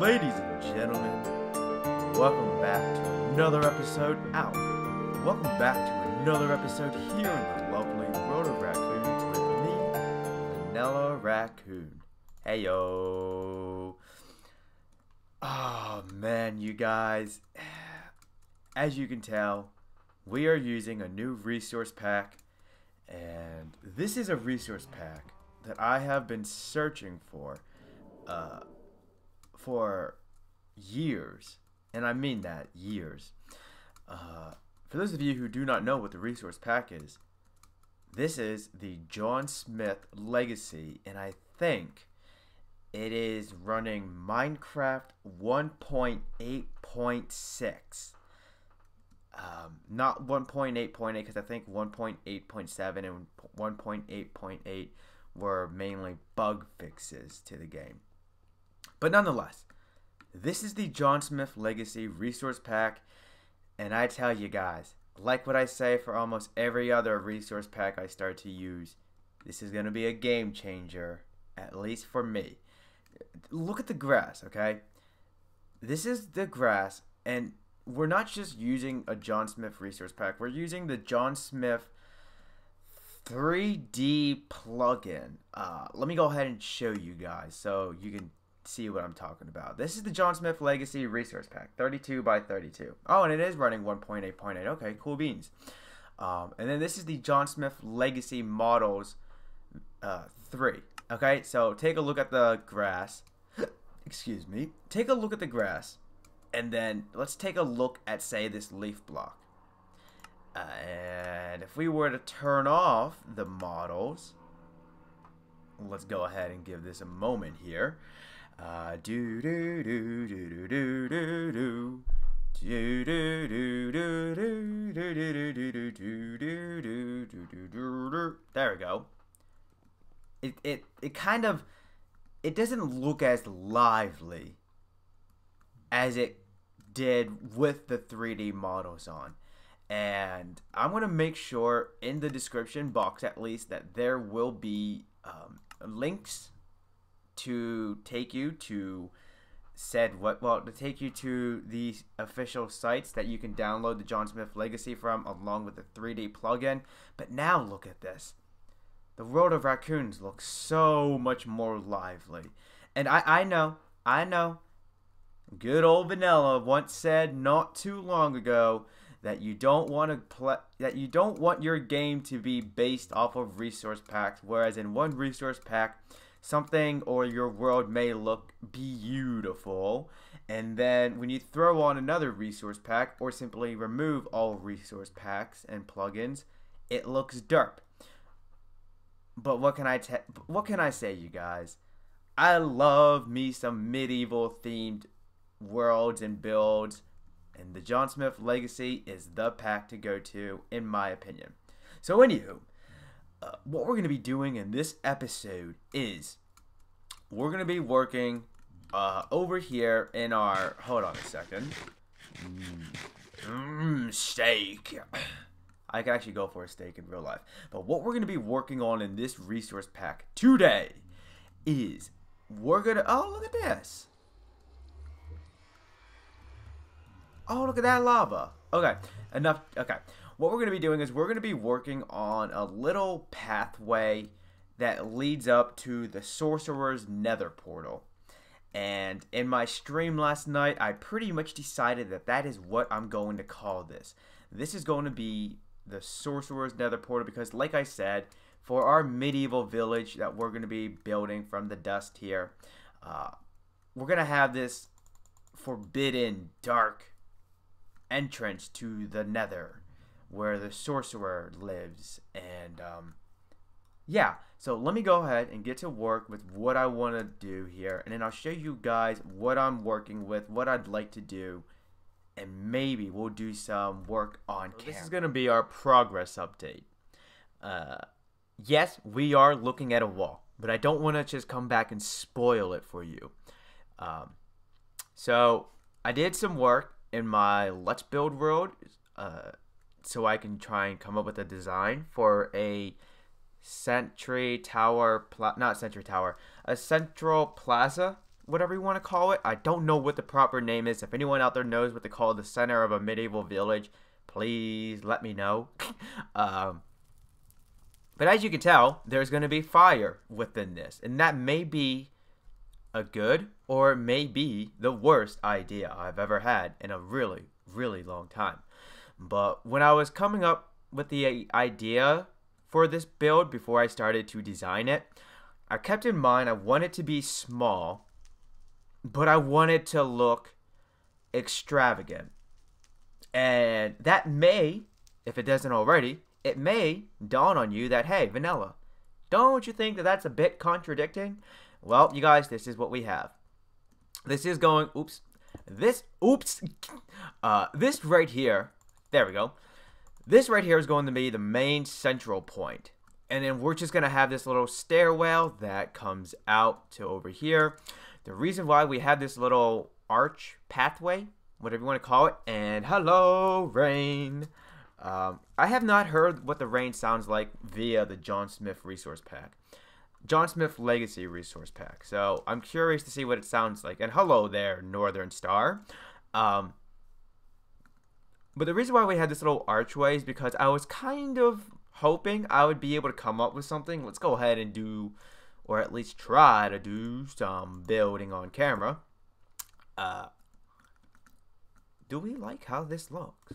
Ladies and gentlemen, welcome back to another episode out. Welcome back to another episode here in the lovely world of Raccoons with me, Vanillaraccoon. Hey yo. Oh man, you guys. As you can tell, we are using a new resource pack. And this is a resource pack that I have been searching for years, and I mean that, years. For those of you who do not know what the resource pack is, this is the John Smith Legacy, and I think it is running Minecraft 1.8.6. Not 1.8.8 because I think 1.8.7 and 1.8.8 were mainly bug fixes to the game. But nonetheless, this is the John Smith Legacy Resource Pack, and I tell you guys, like what I say for almost every other resource pack I start to use, this is going to be a game changer, at least for me. Look at the grass, okay? This is the grass, and we're not just using a John Smith resource pack, we're using the John Smith 3D plugin. Let me go ahead and show you guys so you can see what I'm talking about. This is the John Smith Legacy Resource Pack, 32 by 32. Oh, and it is running 1.8.8. Okay, cool beans. And then this is the John Smith Legacy Models 3. Okay, so take a look at the grass. Excuse me. Take a look at the grass, and then let's take a look at, say, this leaf block. And if we were to turn off the models, let's go ahead and give this a moment here. There we go. It kind of, it doesn't look as lively as it did with the 3D models on. And I'm going to make sure in the description box at least that there will be links to take you to to take you to the official sites that you can download the John Smith Legacy from, along with the 3D plugin. But now look at this. The world of Raccoons looks so much more lively. And I know, good old Vanilla once said not too long ago that you don't want your game to be based off of resource packs, whereas in one resource pack something or your world may look beautiful, and then when you throw on another resource pack or simply remove all resource packs and plugins, it looks derp. But what can I say, you guys? I love me some medieval themed worlds and builds, and the John Smith Legacy is the pack to go to, in my opinion. So anywho, what we're going to be doing in this episode is we're going to be working over here in our, hold on a second, steak. I can actually go for a steak in real life. But what we're going to be working on in this resource pack today is we're going to, oh, look at this. Oh, look at that lava. Okay, enough. Okay, what we're going to be doing is we're going to be working on a little pathway that leads up to the Sorcerer's Nether portal. And in my stream last night, I pretty much decided that that is what I'm going to call this. This is going to be the Sorcerer's Nether portal because, like I said, for our medieval village that we're going to be building from the dust here, we're going to have this forbidden, dark entrance to the Nether where the sorcerer lives. And yeah, so let me go ahead and get to work with what I want to do here, and then I'll show you guys what I'm working with, what I'd like to do, and maybe we'll do some work on camera. This is going to be our progress update. Yes, we are looking at a wall, but I don't want to just come back and spoil it for you. So I did some work in my Let's Build world, so I can try and come up with a design for a a central plaza whatever you want to call it. I don't know what the proper name is. If anyone out there knows what they call the center of a medieval village, please let me know. But as you can tell, there's going to be fire within this. And that may be a good or it may be the worst idea I've ever had in a really, really long time. But when I was coming up with the idea for this build before I started to design it, I kept in mind I want it to be small, but I want it to look extravagant. And that may, if it doesn't already, it may dawn on you that, hey, Vanilla, don't you think that that's a bit contradicting? Well, you guys, this is what we have. This is going, this right here, there we go. This right here is going to be the main central point. And then we're just going to have this little stairwell that comes out to over here. The reason why we have this little arch pathway, whatever you want to call it, and hello, rain. I have not heard what the rain sounds like via the John Smith resource pack. John Smith Legacy resource pack. So I'm curious to see what it sounds like. And hello there, Northern Star. But the reason why we had this little archway is because I was kind of hoping I would be able to come up with something. Let's go ahead and do, or at least try to do some building on camera. Do we like how this looks?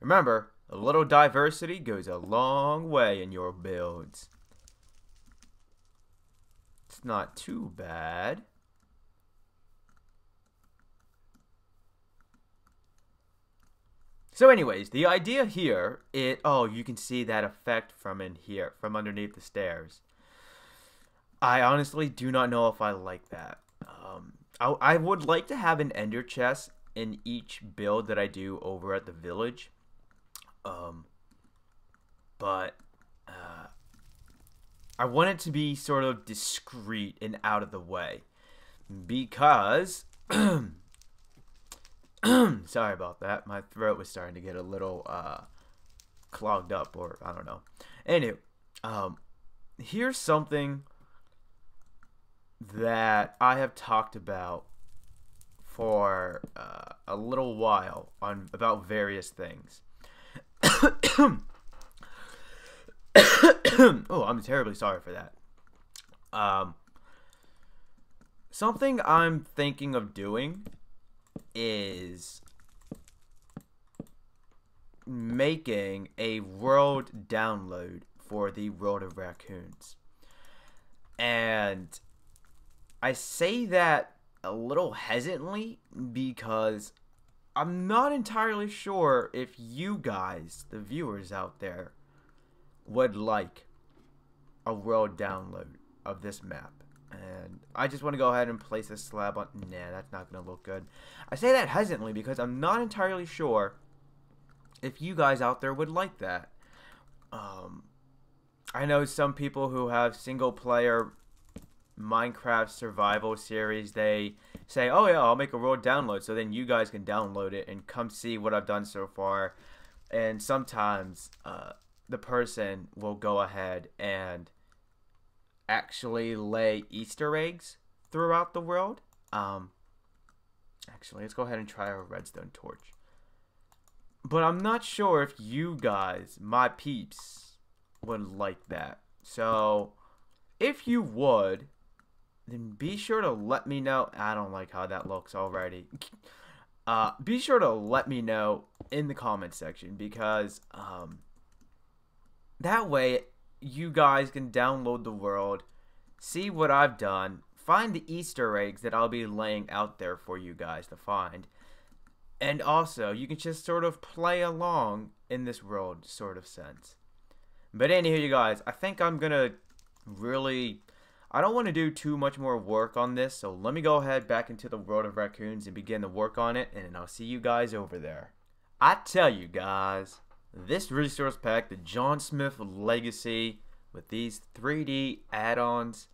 Remember, a little diversity goes a long way in your builds. It's not too bad. So anyways, the idea here is, oh, you can see that effect from in here, from underneath the stairs. I honestly do not know if I like that. I would like to have an ender chest in each build that I do over at the village. But I want it to be sort of discreet and out of the way. Because, sorry about that. My throat was starting to get a little clogged up, or I don't know. Anyway, here's something that I have talked about for a little while on about various things. Oh, I'm terribly sorry for that. Something I'm thinking of doing is making a world download for the World of Raccoons. And I say that a little hesitantly because I'm not entirely sure if you guys, the viewers out there, would like a world download of this map. And I just want to go ahead and place a slab on. Nah, that's not going to look good. I say that hesitantly because I'm not entirely sure if you guys out there would like that. I know some people who have single player Minecraft survival series, they say, oh yeah, I'll make a world download so then you guys can download it and come see what I've done so far. And sometimes the person will go ahead and actually lay Easter eggs throughout the world. Actually, let's go ahead and try our redstone torch. But I'm not sure if you guys, my peeps, would like that. So if you would, then be sure to let me know. I don't like how that looks already. Be sure to let me know in the comment section, because that way you guys can download the world, see what I've done, find the Easter eggs that I'll be laying out there for you guys to find, and also you can just sort of play along in this world sort of sense. But anywho, you guys, I think I'm gonna really, I don't want to do too much more work on this, so let me go ahead back into the World of Raccoons and begin to work on it, and I'll see you guys over there. I tell you guys, this resource pack, the John Smith Legacy, with these 3D add-ons,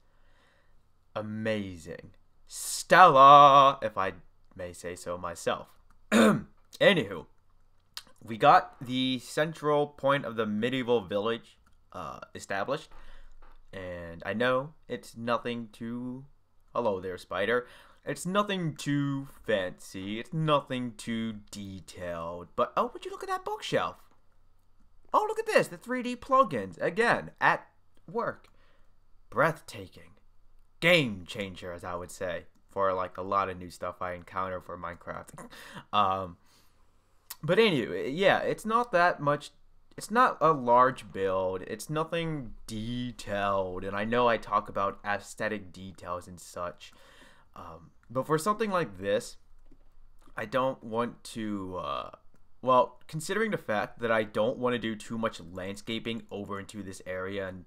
amazing. Stellar, if I may say so myself. Anywho, we got the central point of the medieval village established. And I know it's nothing too... Hello there, spider. It's nothing too fancy. It's nothing too detailed. But, oh, would you look at that bookshelf? Oh, look at this. The 3D plugins. Again, at work. Breathtaking. Game changer, as I would say. For, like, a lot of new stuff I encounter for Minecraft. But anyway, yeah, it's not that much... It's not a large build. It's nothing detailed. And I know I talk about aesthetic details and such. But for something like this, I don't want to... well, considering the fact that I don't want to do too much landscaping over into this area and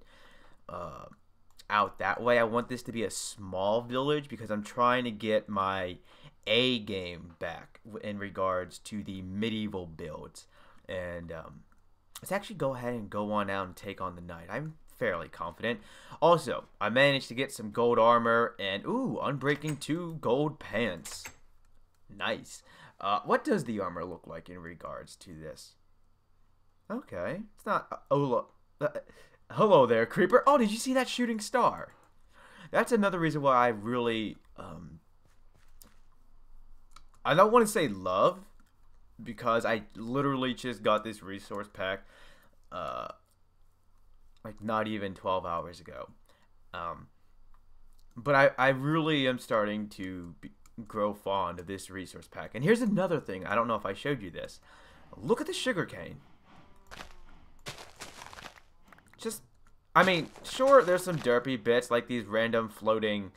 out that way, I want this to be a small village because I'm trying to get my A game back in regards to the medieval builds. And... let's actually go ahead and go on out and take on the knight. I'm fairly confident. Also, I managed to get some gold armor and, ooh, Unbreaking 2 gold pants. Nice. What does the armor look like in regards to this? Okay. It's not... hello there, creeper. Oh, did you see that shooting star? That's another reason why I really... I don't want to say love... because I literally just got this resource pack like not even 12 hours ago. But I really am starting to grow fond of this resource pack. And here's another thing. I don't know if I showed you this. Look at the sugarcane. Just, I mean, sure, there's some derpy bits like these random floating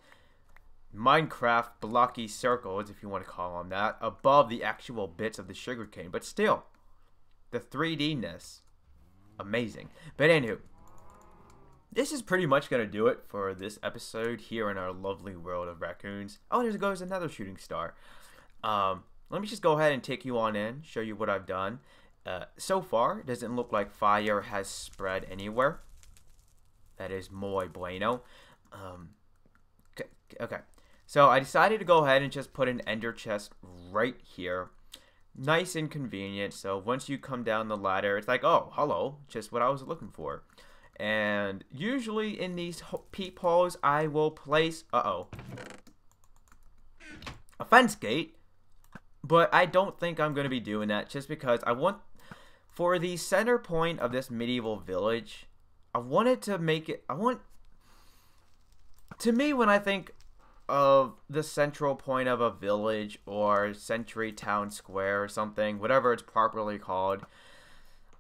Minecraft blocky circles, if you want to call them that, above the actual bits of the sugarcane. But still, the 3D-ness, amazing. But anywho, this is pretty much going to do it for this episode here in our lovely world of raccoons. Oh, there goes another shooting star. Let me just go ahead and take you on in, show you what I've done. So far, it doesn't look like fire has spread anywhere. That is muy bueno. Okay. So I decided to go ahead and just put an ender chest right here. Nice and convenient. So once you come down the ladder, it's like, oh, hello, just what I was looking for. And usually in these peepholes, I will place, a fence gate. But I don't think I'm going to be doing that just because I want, for the center point of this medieval village, I wanted to make it, to me, when I think of the central point of a village or Century Town Square or something, whatever it's properly called,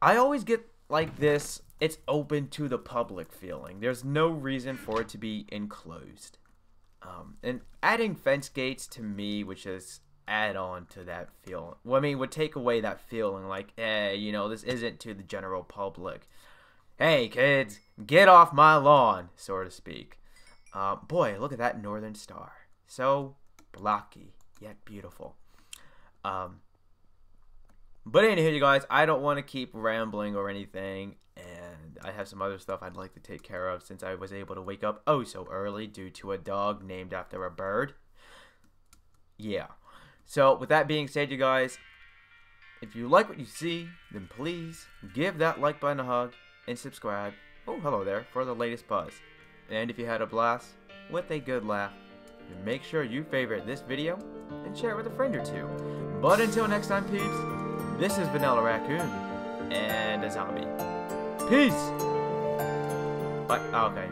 I always get like this, it's open to the public feeling. There's no reason for it to be enclosed. And adding fence gates to me, which is add on to that feeling, well, I mean, would take away that feeling like, you know, this isn't to the general public. Hey, kids, get off my lawn, so to speak. Boy, look at that northern star. So blocky, yet beautiful. But anyway, you guys, I don't want to keep rambling or anything. And I have some other stuff I'd like to take care of since I was able to wake up oh so early due to a dog named after a bird. Yeah. So with that being said, you guys, if you like what you see, then please give that like button a hug and subscribe. Oh, hello there, for the latest buzz. And if you had a blast with a good laugh, then make sure you favorite this video and share it with a friend or two. But until next time, peeps, this is Vanillaraccoon and a zombie. Peace! But, okay.